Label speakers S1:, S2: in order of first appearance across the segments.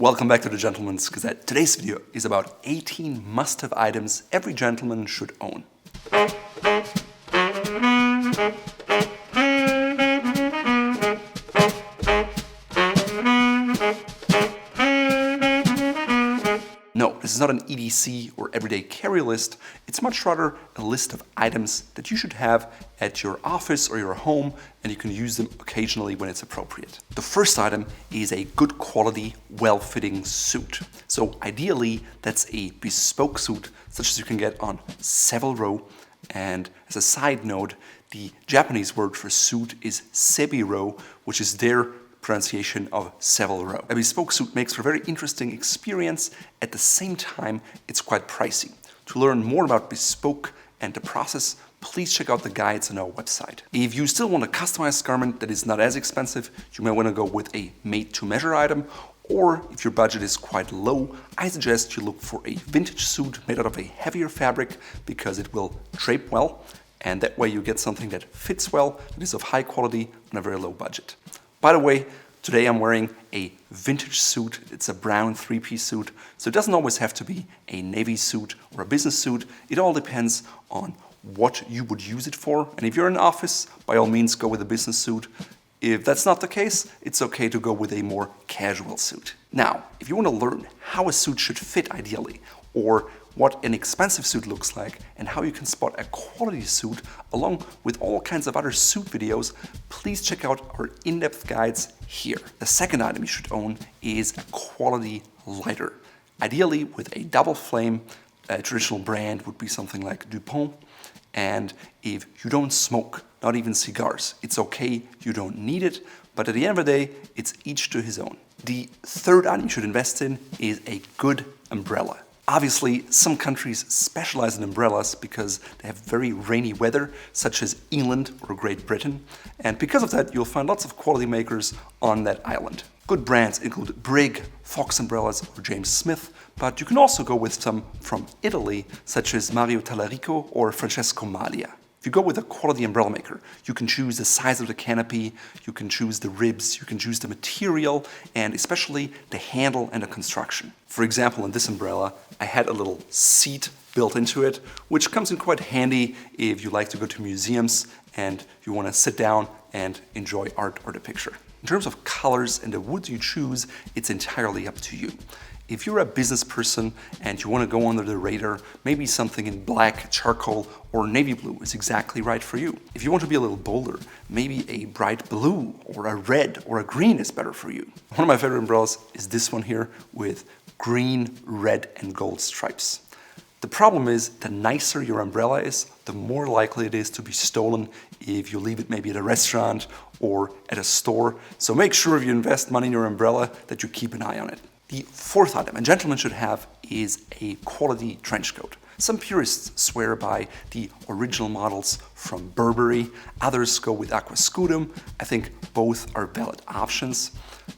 S1: Welcome back to the Gentleman's Gazette. Today's video is about 18 must-have items every gentleman should own. No, this is not an EDC or everyday carry list. It's much rather a list of items that you should have at your office or your home, and you can use them occasionally when it's appropriate. The first item is a good quality, well-fitting suit. So ideally, that's a bespoke suit, such as you can get on Savile Row. And as a side note, the Japanese word for suit is sebiro, which is their pronunciation of Savile Row. A bespoke suit makes for a very interesting experience. At the same time, it's quite pricey. To learn more about bespoke and the process, please check out the guides on our website. If you still want a customized garment that is not as expensive, you may want to go with a made-to-measure item, or if your budget is quite low, I suggest you look for a vintage suit made out of a heavier fabric because it will drape well, and that way you get something that fits well, that is of high quality on a very low budget. By the way, today I'm wearing a vintage suit. It's a brown three-piece suit, so it doesn't always have to be a navy suit or a business suit. It all depends on what you would use it for. And if you're in an office, by all means go with a business suit. If that's not the case, it's okay to go with a more casual suit. Now, if you want to learn how a suit should fit ideally, or what an expensive suit looks like, and how you can spot a quality suit along with all kinds of other suit videos, please check out our in-depth guides here. The second item you should own is a quality lighter. Ideally with a double flame. A traditional brand would be something like DuPont. And if you don't smoke, not even cigars, it's okay, you don't need it, but at the end of the day, it's each to his own. The third item you should invest in is a good umbrella. Obviously, some countries specialize in umbrellas because they have very rainy weather, such as England or Great Britain, and because of that, you'll find lots of quality makers on that island. Good brands include Brig, Fox Umbrellas, or James Smith, but you can also go with some from Italy, such as Mario Tallarico or Francesco Maglia. If you go with a quality umbrella maker, you can choose the size of the canopy, you can choose the ribs, you can choose the material, and especially the handle and the construction. For example, in this umbrella, I had a little seat built into it, which comes in quite handy if you like to go to museums and you want to sit down and enjoy art or the picture. In terms of colors and the woods you choose, it's entirely up to you. If you're a business person and you want to go under the radar, maybe something in black, charcoal, or navy blue is exactly right for you. If you want to be a little bolder, maybe a bright blue or a red or a green is better for you. One of my favorite umbrellas is this one here with green, red, and gold stripes. The problem is, the nicer your umbrella is, the more likely it is to be stolen if you leave it maybe at a restaurant or at a store. So make sure if you invest money in your umbrella that you keep an eye on it. The fourth item a gentleman should have is a quality trench coat. Some purists swear by the original models from Burberry, others go with Aquascutum. I think both are valid options.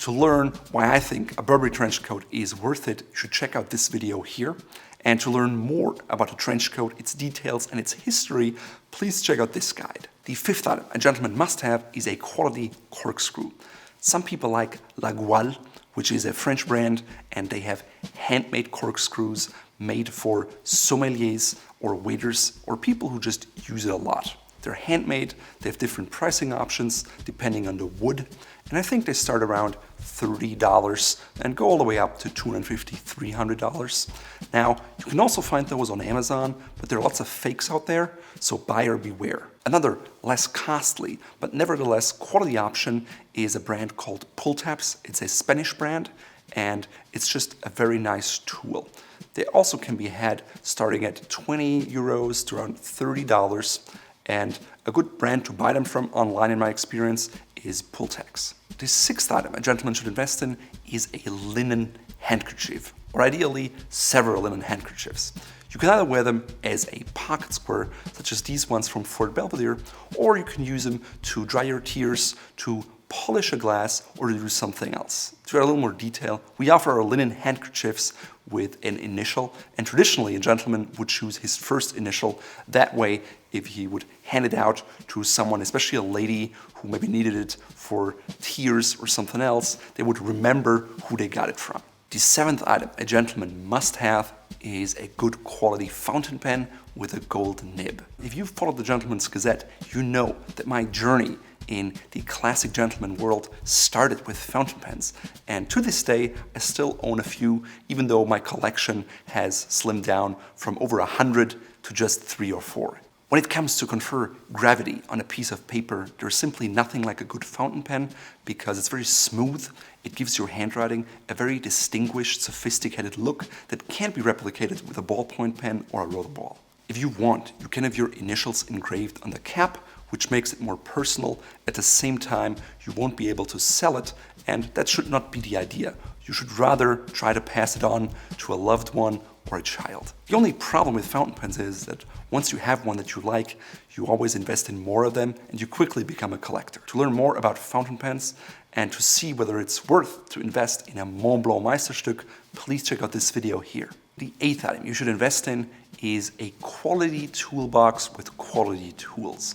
S1: To learn why I think a Burberry trench coat is worth it, you should check out this video here. And to learn more about the trench coat, its details and its history, please check out this guide. The fifth item a gentleman must have is a quality corkscrew. Some people like La Goualle, which is a French brand, and they have handmade corkscrews made for sommeliers or waiters or people who just use it a lot. They're handmade, they have different pricing options depending on the wood, and I think they start around $30 and go all the way up to $250, $300. Now, you can also find those on Amazon, but there are lots of fakes out there, so buyer beware. Another less costly, but nevertheless quality option is a brand called Pull Tabs. It's a Spanish brand, and it's just a very nice tool. They also can be had starting at 20 euros to around $30. And a good brand to buy them from online, in my experience, is Pultex. The sixth item a gentleman should invest in is a linen handkerchief, or ideally several linen handkerchiefs. You can either wear them as a pocket square, such as these ones from Fort Belvedere, or you can use them to dry your tears, to polish a glass, or to do something else. To add a little more detail, we offer our linen handkerchiefs with an initial, and traditionally a gentleman would choose his first initial. That way, if he would hand it out to someone, especially a lady who maybe needed it for tears or something else, they would remember who they got it from. The seventh item a gentleman must have is a good quality fountain pen with a gold nib. If you've followed the Gentleman's Gazette, you know that my journey in the classic gentleman world started with fountain pens, and to this day I still own a few, even though my collection has slimmed down from over 100 to just 3 or 4. When it comes to confer gravity on a piece of paper, there's simply nothing like a good fountain pen because it's very smooth. It gives your handwriting a very distinguished, sophisticated look that can't be replicated with a ballpoint pen or a rollerball. If you want, you can have your initials engraved on the cap, which makes it more personal. At the same time, you won't be able to sell it, and that should not be the idea. You should rather try to pass it on to a loved one or a child. The only problem with fountain pens is that once you have one that you like, you always invest in more of them and you quickly become a collector. To learn more about fountain pens and to see whether it's worth to invest in a Montblanc Meisterstück, please check out this video here. The eighth item you should invest in is a quality toolbox with quality tools.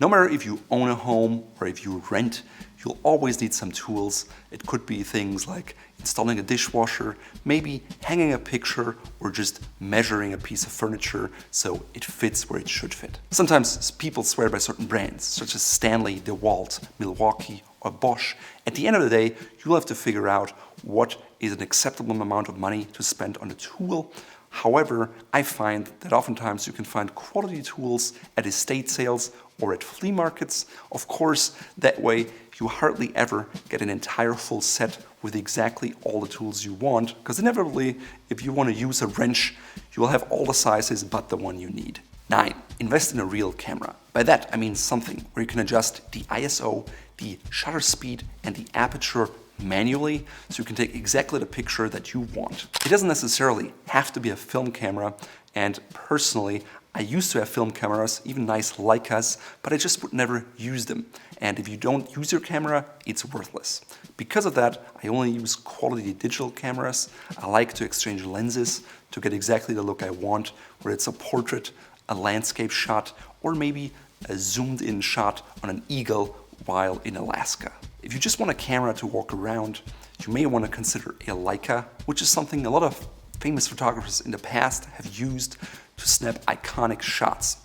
S1: No matter if you own a home or if you rent, you'll always need some tools. It could be things like installing a dishwasher, maybe hanging a picture, or just measuring a piece of furniture so it fits where it should fit. Sometimes people swear by certain brands, such as Stanley, DeWalt, Milwaukee, or Bosch. At the end of the day, you'll have to figure out what is an acceptable amount of money to spend on a tool. However, I find that oftentimes you can find quality tools at estate sales or at flea markets. Of course, that way you hardly ever get an entire full set with exactly all the tools you want, because inevitably, if you want to use a wrench, you will have all the sizes but the one you need. 9. Invest in a real camera. By that, I mean something where you can adjust the ISO, the shutter speed, and the aperture manually, so you can take exactly the picture that you want. It doesn't necessarily have to be a film camera, and personally, I used to have film cameras, even nice Leicas, but I just would never use them. And if you don't use your camera, it's worthless. Because of that, I only use quality digital cameras. I like to exchange lenses to get exactly the look I want, whether it's a portrait, a landscape shot, or maybe a zoomed in shot on an eagle while in Alaska. If you just want a camera to walk around, you may want to consider a Leica, which is something a lot of famous photographers in the past have used to snap iconic shots.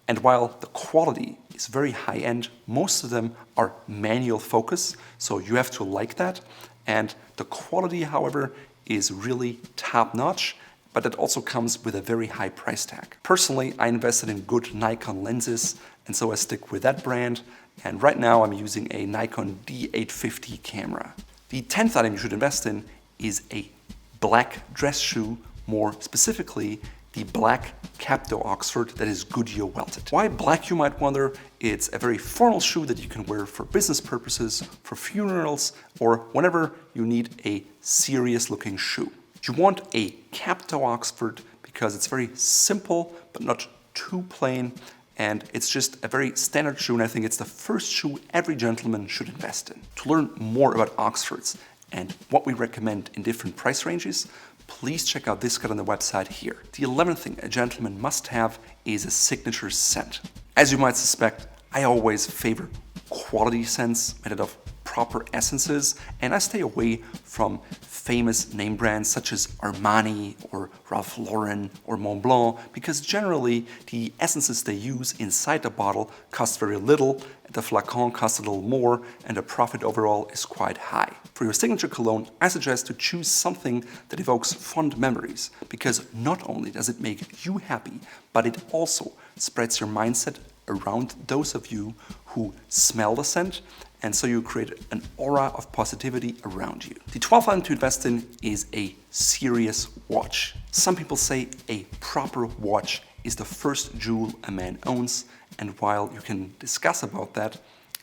S1: And while the quality is very high-end, most of them are manual focus, so you have to like that. And the quality, however, is really top-notch, but that also comes with a very high price tag. Personally, I invested in good Nikon lenses, and so I stick with that brand. And right now I'm using a Nikon D850 camera. The 10th item you should invest in is a black dress shoe, more specifically the black Capto Oxford that is Goodyear welted. Why black, you might wonder? It's a very formal shoe that you can wear for business purposes, for funerals, or whenever you need a serious looking shoe. You want a Capto Oxford because it's very simple but not too plain, and it's just a very standard shoe, and I think it's the first shoe every gentleman should invest in. To learn more about Oxfords and what we recommend in different price ranges, please check out this guide on the website here. The 11th thing a gentleman must have is a signature scent. As you might suspect, I always favor quality scents made out of proper essences, and I stay away from famous name brands such as Armani or Ralph Lauren or Montblanc, because generally the essences they use inside the bottle cost very little, the flacon costs a little more, and the profit overall is quite high. For your signature cologne, I suggest to choose something that evokes fond memories, because not only does it make you happy, but it also spreads your mindset around those of you who smell the scent, and so you create an aura of positivity around you. The 12th item to invest in is a serious watch. Some people say a proper watch is the first jewel a man owns, and while you can discuss about that,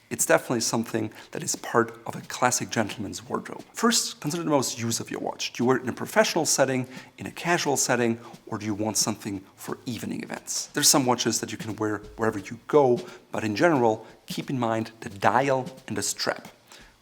S1: it's definitely something that is part of a classic gentleman's wardrobe. First, consider the most use of your watch. Do you wear it in a professional setting, in a casual setting, or do you want something for evening events? There's some watches that you can wear wherever you go, but in general, keep in mind the dial and the strap.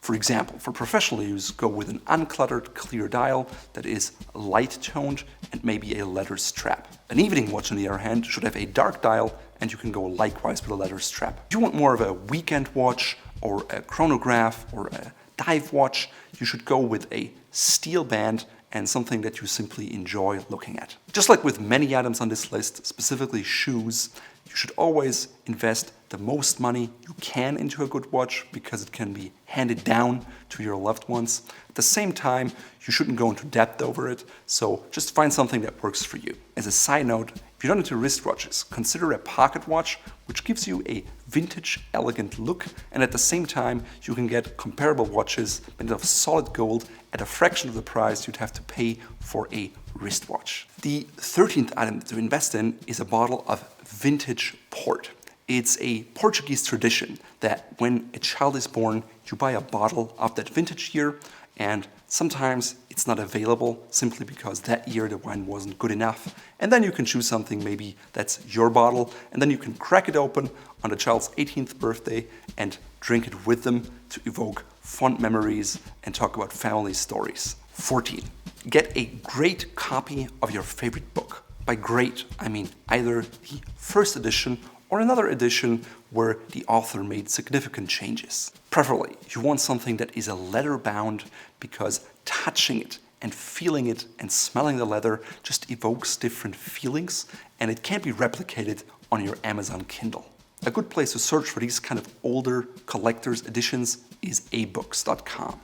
S1: For example, for professional use, go with an uncluttered, clear dial that is light-toned and maybe a leather strap. An evening watch, on the other hand, should have a dark dial, and you can go likewise with a leather strap. If you want more of a weekend watch or a chronograph or a dive watch, you should go with a steel band and something that you simply enjoy looking at. Just like with many items on this list, specifically shoes, you should always invest the most money you can into a good watch because it can be handed down to your loved ones. At the same time, you shouldn't go into debt over it, so just find something that works for you. As a side note, if you're not into wristwatches, consider a pocket watch, which gives you a vintage, elegant look, and at the same time, you can get comparable watches made of solid gold at a fraction of the price you'd have to pay for a wristwatch. The 13th item to invest in is a bottle of vintage port. It's a Portuguese tradition that when a child is born, you buy a bottle of that vintage year, and sometimes it's not available simply because that year the wine wasn't good enough. And then you can choose something maybe that's your bottle, and then you can crack it open on the child's 18th birthday and drink it with them to evoke fond memories and talk about family stories. 14. Get a great copy of your favorite book. By great, I mean either the first edition or another edition where the author made significant changes. Preferably, you want something that is a leather bound because touching it and feeling it and smelling the leather just evokes different feelings, and it can't be replicated on your Amazon Kindle. A good place to search for these kind of older collector's editions is abooks.com.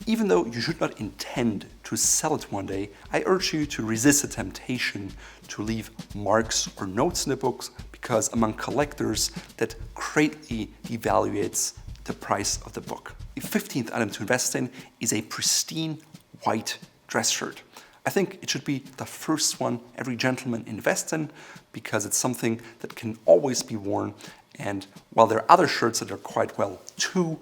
S1: Even though you should not intend to sell it one day, I urge you to resist the temptation to leave marks or notes in the books, because among collectors that greatly devaluates the price of the book. The 15th item to invest in is a pristine white dress shirt. I think it should be the first one every gentleman invests in because it's something that can always be worn. And while there are other shirts that are quite well too,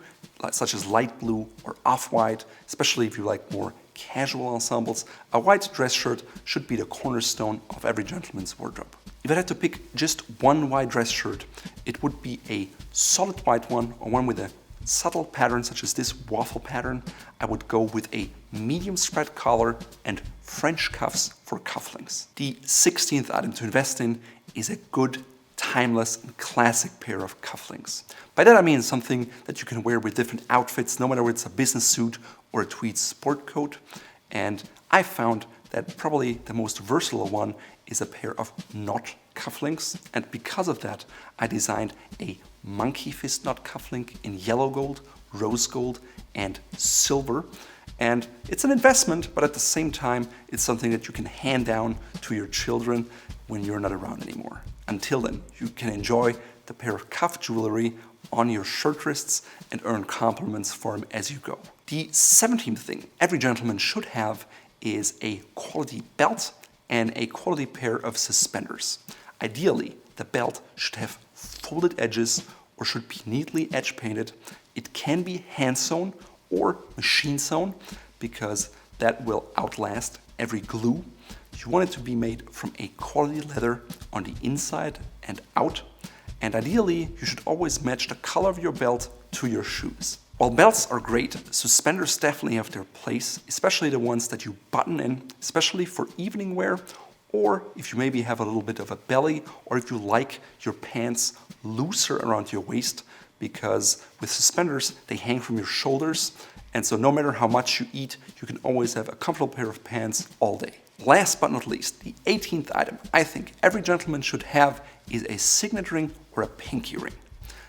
S1: such as light blue or off-white, especially if you like more casual ensembles, a white dress shirt should be the cornerstone of every gentleman's wardrobe. If I had to pick just one white dress shirt, it would be a solid white one or one with a subtle pattern such as this waffle pattern. I would go with a medium spread collar and French cuffs for cufflinks. The 16th item to invest in is a good, timeless and classic pair of cufflinks. By that I mean something that you can wear with different outfits, no matter whether it's a business suit or a tweed sport coat. And I found that probably the most versatile one is a pair of knot cufflinks. And because of that, I designed a monkey fist knot cufflink in yellow gold, rose gold, and silver. And it's an investment, but at the same time, it's something that you can hand down to your children when you're not around anymore. Until then, you can enjoy the pair of cuff jewelry on your shirt wrists and earn compliments for them as you go. The 17th thing every gentleman should have is a quality belt and a quality pair of suspenders. Ideally, the belt should have folded edges or should be neatly edge painted. It can be hand sewn or machine sewn because that will outlast every glue. You want it to be made from a quality leather on the inside and out. And ideally, you should always match the color of your belt to your shoes. While belts are great, suspenders definitely have their place, especially the ones that you button in, especially for evening wear, or if you maybe have a little bit of a belly, or if you like your pants looser around your waist, because with suspenders, they hang from your shoulders. And so no matter how much you eat, you can always have a comfortable pair of pants all day. Last but not least, the 18th item I think every gentleman should have is a signet ring or a pinky ring.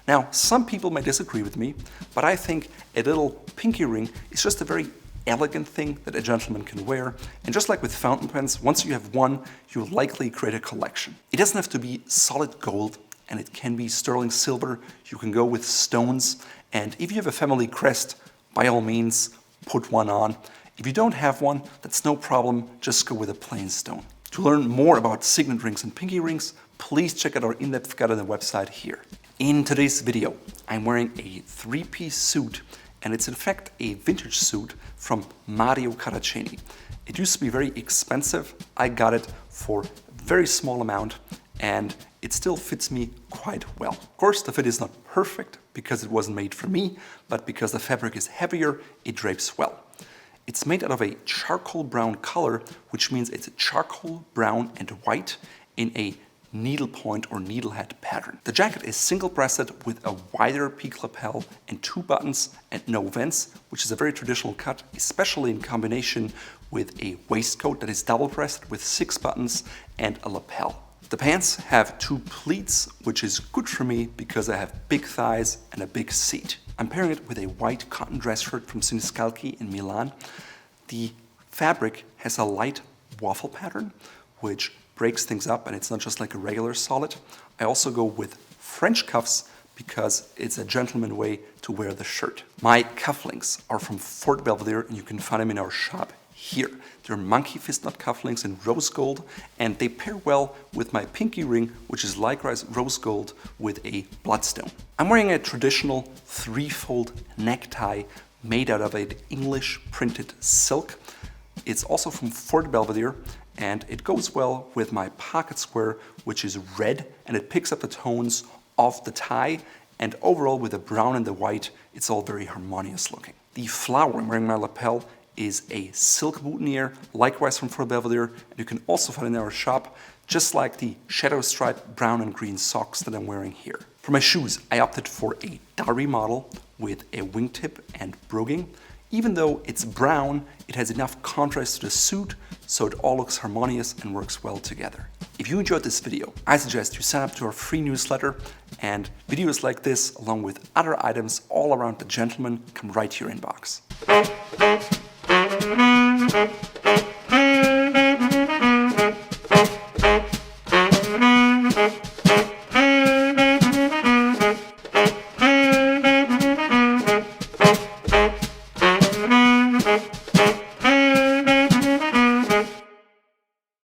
S1: Now, some people may disagree with me, but I think a little pinky ring is just a very elegant thing that a gentleman can wear. And just like with fountain pens, once you have one, you'll likely create a collection. It doesn't have to be solid gold, and it can be sterling silver. You can go with stones. And if you have a family crest, by all means, put one on. If you don't have one, that's no problem, just go with a plain stone. To learn more about signet rings and pinky rings, please check out our in-depth guide on the website here. In today's video, I'm wearing a three-piece suit, and it's in fact a vintage suit from Mario Caraceni. It used to be very expensive. I got it for a very small amount, and it still fits me quite well. Of course, the fit is not perfect because it wasn't made for me, but because the fabric is heavier, it drapes well. It's made out of a charcoal brown color, which means it's a charcoal brown and white in a needlepoint or needlehead pattern. The jacket is single-breasted with a wider peak lapel and 2 buttons and no vents, which is a very traditional cut, especially in combination with a waistcoat that is double-breasted with 6 buttons and a lapel. The pants have 2 pleats, which is good for me because I have big thighs and a big seat. I'm pairing it with a white cotton dress shirt from Siniscalchi in Milan. The fabric has a light waffle pattern, which breaks things up and it's not just like a regular solid. I also go with French cuffs because it's a gentleman way to wear the shirt. My cufflinks are from Fort Belvedere and you can find them in our shop here. They're monkey fist knot cufflinks in rose gold and they pair well with my pinky ring, which is likewise rose gold with a bloodstone. I'm wearing a traditional 3-fold necktie made out of an English printed silk. It's also from Fort Belvedere and it goes well with my pocket square, which is red, and it picks up the tones of the tie, and overall with the brown and the white, it's all very harmonious looking. The flower I'm wearing my lapel is a silk boutonniere, likewise from Fort Belvedere, and you can also find it in our shop, just like the shadow striped brown and green socks that I'm wearing here. For my shoes, I opted for a Dari model with a wingtip and broguing. Even though it's brown, it has enough contrast to the suit, so it all looks harmonious and works well together. If you enjoyed this video, I suggest you sign up to our free newsletter, and videos like this, along with other items all around the gentleman, come right to your inbox.